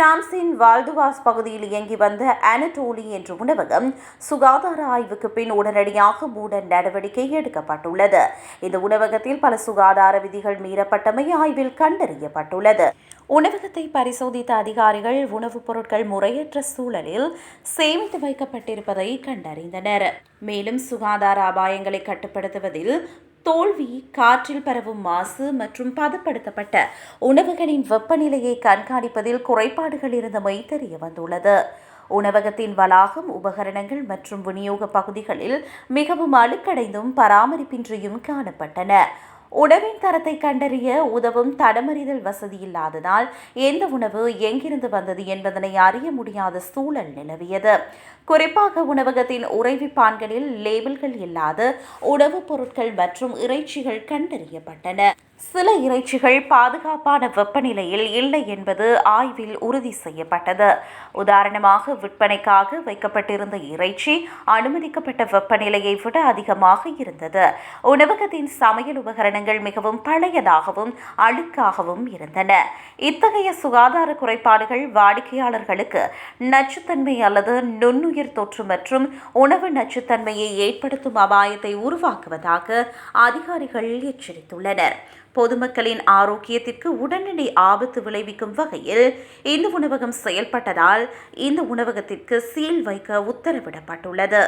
பிரான்சின் வால்டுவாஸ் பகுதியில் இயங்கி வந்த அனடோலி என்ற உணவகம் சுகாதார ஆய்வுக்கு பின் உடனடியாக மூட நடவடிக்கை எடுக்கப்பட்டுள்ளது. இந்த உணவகத்தில் பல சுகாதார விதிகள் மீறப்பட்டமை ஆய்வில் கண்டறியப்பட்டுள்ளது. உணவகத்தை பரிசோதித்த அதிகாரிகள் உணவுப் பொருட்கள் முறையற்ற சூழலில் சேமித்து வைக்கப்பட்டிருப்பதை கண்டறிந்தனர். மேலும் சுகாதார அபாயங்களை கட்டுப்படுத்துவதில் தோல்வி, காற்றில் பரவும் மாசு மற்றும் பதப்படுத்தப்பட்ட உணவுகளின் வெப்பநிலையை கண்காணிப்பதில் குறைபாடுகள் இருந்தமை தெரியவந்துள்ளது. உணவகத்தின் வளாகம், உபகரணங்கள் மற்றும் விநியோக பகுதிகளில் மிகவும் அழுக்கடைந்தும் பராமரிப்பின்றியும் காணப்பட்டன. உணவின் தரத்தை கண்டறிய உதவும் தடமறிதல் வசதி இல்லாததால் எந்த உணவு எங்கிருந்து வந்தது என்பதனை அறிய முடியாத சூழல் நிலவியது. குறிப்பாக உணவகத்தின் உறைவிப்பான்களில் லேபிள்கள் இல்லாத உணவுப் பொருட்கள் மற்றும் இறைச்சிகள் கண்டறியப்பட்டன. சில இறைச்சிகள் பாதுகாப்பான வெப்பநிலையில் இல்லை என்பது ஆய்வில் உறுதி செய்யப்பட்டது. உதாரணமாக, விற்பனைக்காக வைக்கப்பட்டிருந்த இறைச்சி அனுமதிக்கப்பட்ட வெப்பநிலையை விட அதிகமாக இருந்தது. உணவகத்தின் சமையல் உபகரணங்கள் மிகவும் பழையதாகவும் அழுக்காகவும் இருந்தன. இத்தகைய சுகாதார குறைபாடுகள் வாடிக்கையாளர்களுக்கு நச்சுத்தன்மை அல்லது நுண்ணுயிர் தொற்று மற்றும் உணவு நச்சுத்தன்மையை ஏற்படுத்தும் அபாயத்தை உருவாக்குவதாக அதிகாரிகள் எச்சரித்துள்ளனர். பொதுமக்களின் ஆரோக்கியத்திற்கு உடனடி ஆபத்து விளைவிக்கும் வகையில் இந்த உணவகம் செயல்பட்டதால் இந்த உணவகத்திற்கு சீல் வைக்க உத்தரவிடப்பட்டுள்ளது.